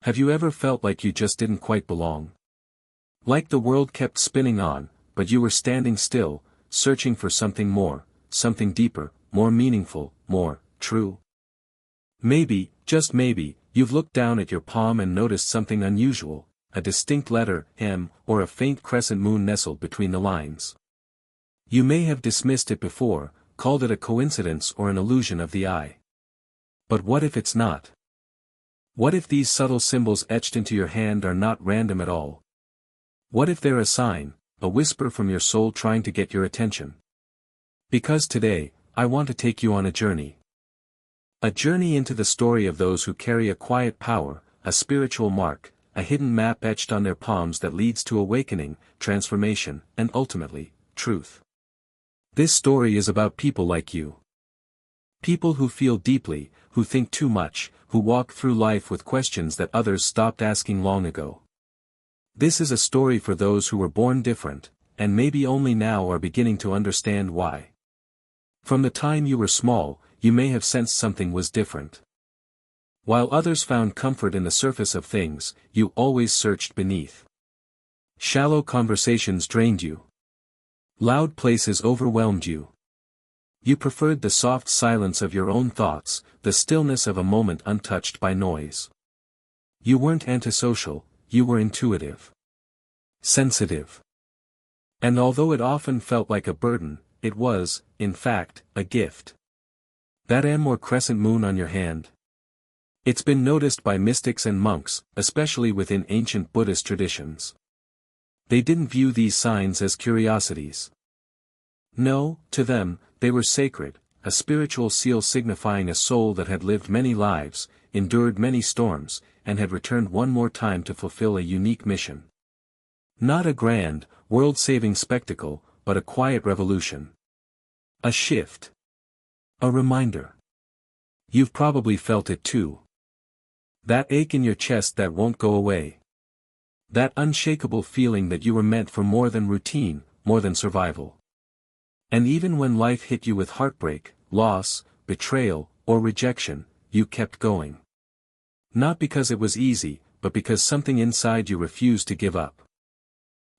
Have you ever felt like you just didn't quite belong? Like the world kept spinning on, but you were standing still, searching for something more, something deeper, more meaningful, more true? Maybe, just maybe, you've looked down at your palm and noticed something unusual, a distinct letter, M, or a faint crescent moon nestled between the lines. You may have dismissed it before, called it a coincidence or an illusion of the eye. But what if it's not? What if these subtle symbols etched into your hand are not random at all? What if they're a sign, a whisper from your soul trying to get your attention? Because today, I want to take you on a journey. A journey into the story of those who carry a quiet power, a spiritual mark, a hidden map etched on their palms that leads to awakening, transformation, and ultimately, truth. This story is about people like you. People who feel deeply, who think too much, who walk through life with questions that others stopped asking long ago. This is a story for those who were born different, and maybe only now are beginning to understand why. From the time you were small, you may have sensed something was different. While others found comfort in the surface of things, you always searched beneath. Shallow conversations drained you. Loud places overwhelmed you. You preferred the soft silence of your own thoughts, the stillness of a moment untouched by noise. You weren't antisocial, you were intuitive. Sensitive. And although it often felt like a burden, it was, in fact, a gift. That M or crescent moon on your hand. It's been noticed by mystics and monks, especially within ancient Buddhist traditions. They didn't view these signs as curiosities. No, to them, they were sacred, a spiritual seal signifying a soul that had lived many lives, endured many storms, and had returned one more time to fulfill a unique mission. Not a grand, world-saving spectacle, but a quiet revolution. A shift. A reminder. You've probably felt it too. That ache in your chest that won't go away. That unshakable feeling that you were meant for more than routine, more than survival. And even when life hit you with heartbreak, loss, betrayal, or rejection, you kept going. Not because it was easy, but because something inside you refused to give up.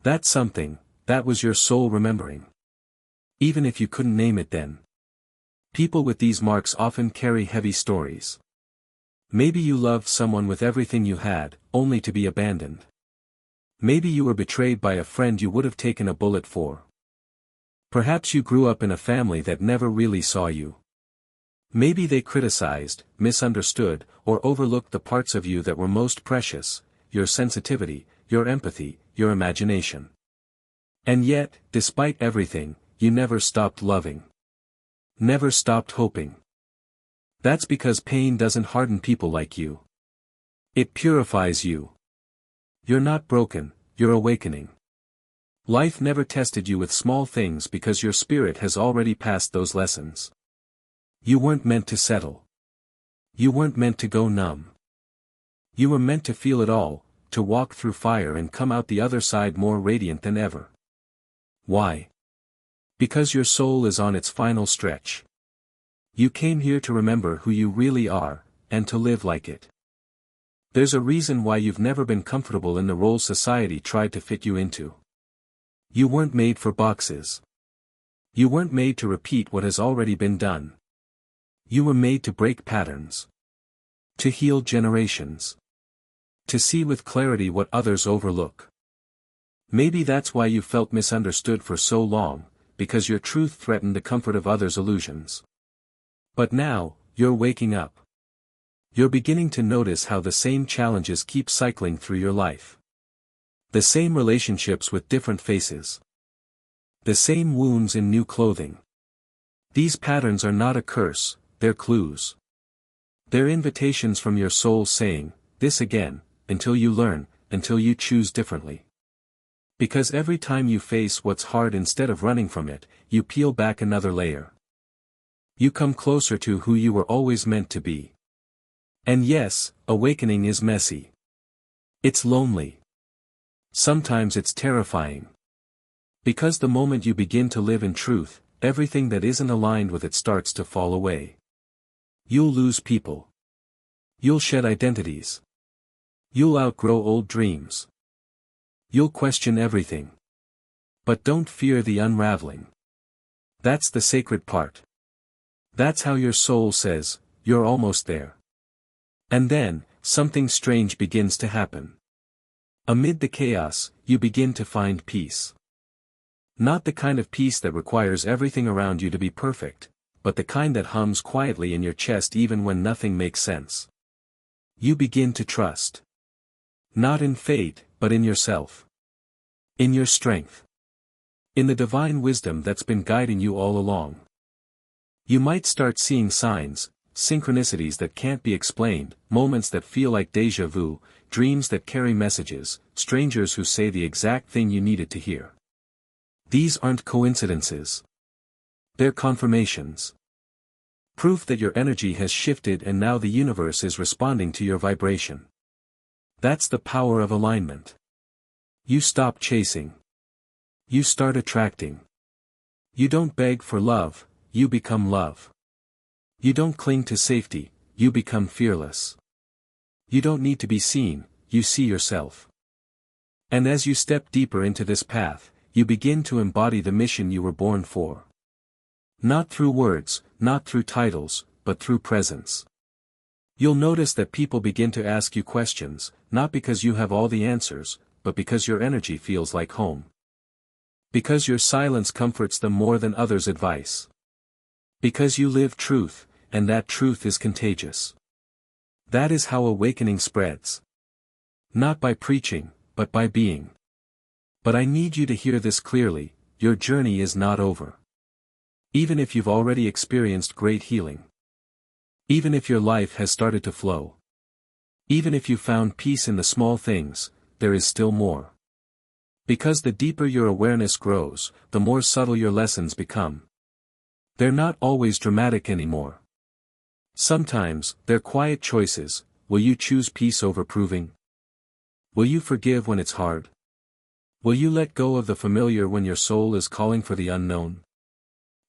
That something, that was your soul remembering. Even if you couldn't name it then. People with these marks often carry heavy stories. Maybe you loved someone with everything you had, only to be abandoned. Maybe you were betrayed by a friend you would have taken a bullet for. Perhaps you grew up in a family that never really saw you. Maybe they criticized, misunderstood, or overlooked the parts of you that were most precious, your sensitivity, your empathy, your imagination. And yet, despite everything, you never stopped loving. Never stopped hoping. That's because pain doesn't harden people like you. It purifies you. You're not broken, you're awakening. Life never tested you with small things because your spirit has already passed those lessons. You weren't meant to settle. You weren't meant to go numb. You were meant to feel it all, to walk through fire and come out the other side more radiant than ever. Why? Because your soul is on its final stretch. You came here to remember who you really are, and to live like it. There's a reason why you've never been comfortable in the role society tried to fit you into. You weren't made for boxes. You weren't made to repeat what has already been done. You were made to break patterns. To heal generations. To see with clarity what others overlook. Maybe that's why you felt misunderstood for so long, because your truth threatened the comfort of others' illusions. But now, you're waking up. You're beginning to notice how the same challenges keep cycling through your life. The same relationships with different faces. The same wounds in new clothing. These patterns are not a curse, they're clues. They're invitations from your soul saying, this again, until you learn, until you choose differently. Because every time you face what's hard instead of running from it, you peel back another layer. You come closer to who you were always meant to be. And yes, awakening is messy. It's lonely. Sometimes it's terrifying. Because the moment you begin to live in truth, everything that isn't aligned with it starts to fall away. You'll lose people. You'll shed identities. You'll outgrow old dreams. You'll question everything. But don't fear the unraveling. That's the sacred part. That's how your soul says, you're almost there. And then, something strange begins to happen. Amid the chaos, you begin to find peace. Not the kind of peace that requires everything around you to be perfect, but the kind that hums quietly in your chest even when nothing makes sense. You begin to trust. Not in fate, but in yourself. In your strength. In the divine wisdom that's been guiding you all along. You might start seeing signs, synchronicities that can't be explained, moments that feel like déjà vu, dreams that carry messages, strangers who say the exact thing you needed to hear. These aren't coincidences. They're confirmations. Proof that your energy has shifted and now the universe is responding to your vibration. That's the power of alignment. You stop chasing. You start attracting. You don't beg for love, you become love. You don't cling to safety, you become fearless. You don't need to be seen, you see yourself. And as you step deeper into this path, you begin to embody the mission you were born for. Not through words, not through titles, but through presence. You'll notice that people begin to ask you questions, not because you have all the answers, but because your energy feels like home. Because your silence comforts them more than others' advice. Because you live truth, and that truth is contagious. That is how awakening spreads. Not by preaching, but by being. But I need you to hear this clearly, your journey is not over. Even if you've already experienced great healing. Even if your life has started to flow. Even if you found peace in the small things, there is still more. Because the deeper your awareness grows, the more subtle your lessons become. They're not always dramatic anymore. Sometimes, they're quiet choices. Will you choose peace over proving? Will you forgive when it's hard? Will you let go of the familiar when your soul is calling for the unknown?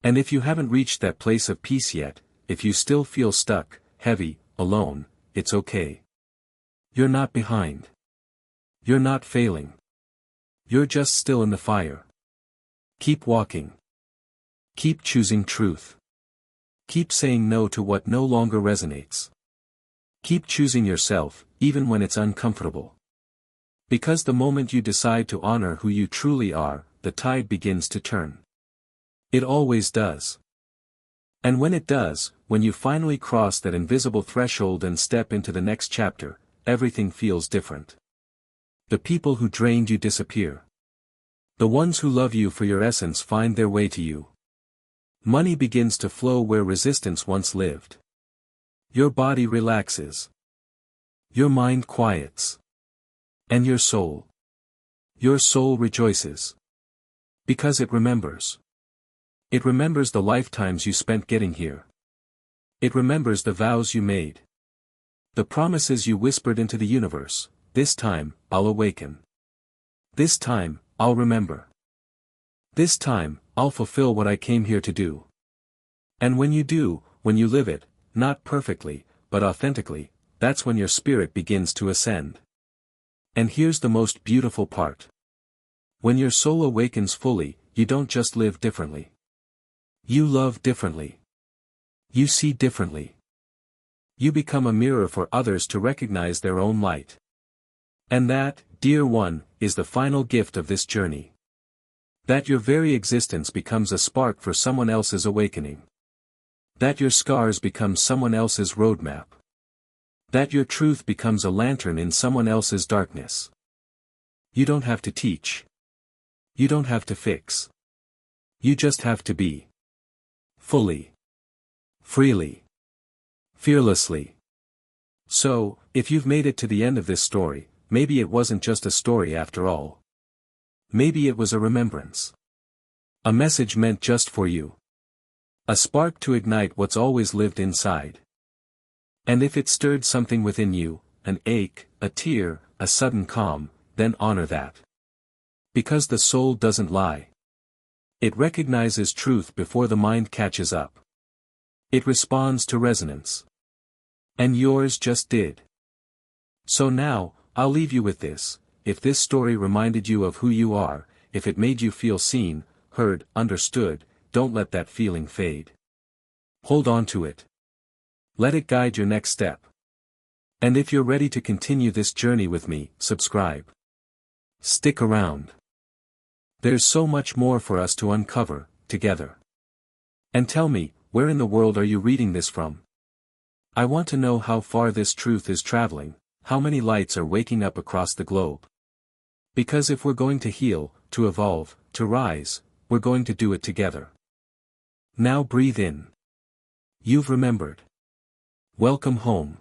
And if you haven't reached that place of peace yet, if you still feel stuck, heavy, alone, it's okay. You're not behind. You're not failing. You're just still in the fire. Keep walking. Keep choosing truth. Keep saying no to what no longer resonates. Keep choosing yourself, even when it's uncomfortable. Because the moment you decide to honor who you truly are, the tide begins to turn. It always does. And when it does, when you finally cross that invisible threshold and step into the next chapter, everything feels different. The people who drained you disappear. The ones who love you for your essence find their way to you. Money begins to flow where resistance once lived. Your body relaxes. Your mind quiets. And your soul rejoices. Because it remembers. It remembers the lifetimes you spent getting here. It remembers the vows you made. The promises you whispered into the universe. This time, I'll awaken. This time, I'll remember. This time, I'll fulfill what I came here to do. And when you do, when you live it, not perfectly, but authentically, that's when your spirit begins to ascend. And here's the most beautiful part. When your soul awakens fully, you don't just live differently. You love differently. You see differently. You become a mirror for others to recognize their own light. And that, dear one, is the final gift of this journey. That your very existence becomes a spark for someone else's awakening. That your scars become someone else's roadmap. That your truth becomes a lantern in someone else's darkness. You don't have to teach. You don't have to fix. You just have to be. Fully. Freely. Fearlessly. So, if you've made it to the end of this story, maybe it wasn't just a story after all. Maybe it was a remembrance. A message meant just for you. A spark to ignite what's always lived inside. And if it stirred something within you, an ache, a tear, a sudden calm, then honor that. Because the soul doesn't lie. It recognizes truth before the mind catches up. It responds to resonance. And yours just did. So now, I'll leave you with this: if this story reminded you of who you are, if it made you feel seen, heard, understood, don't let that feeling fade. Hold on to it. Let it guide your next step. And if you're ready to continue this journey with me, subscribe. Stick around. There's so much more for us to uncover, together. And tell me, where in the world are you reading this from? I want to know how far this truth is traveling, how many lights are waking up across the globe. Because if we're going to heal, to evolve, to rise, we're going to do it together. Now breathe in. You've remembered. Welcome home.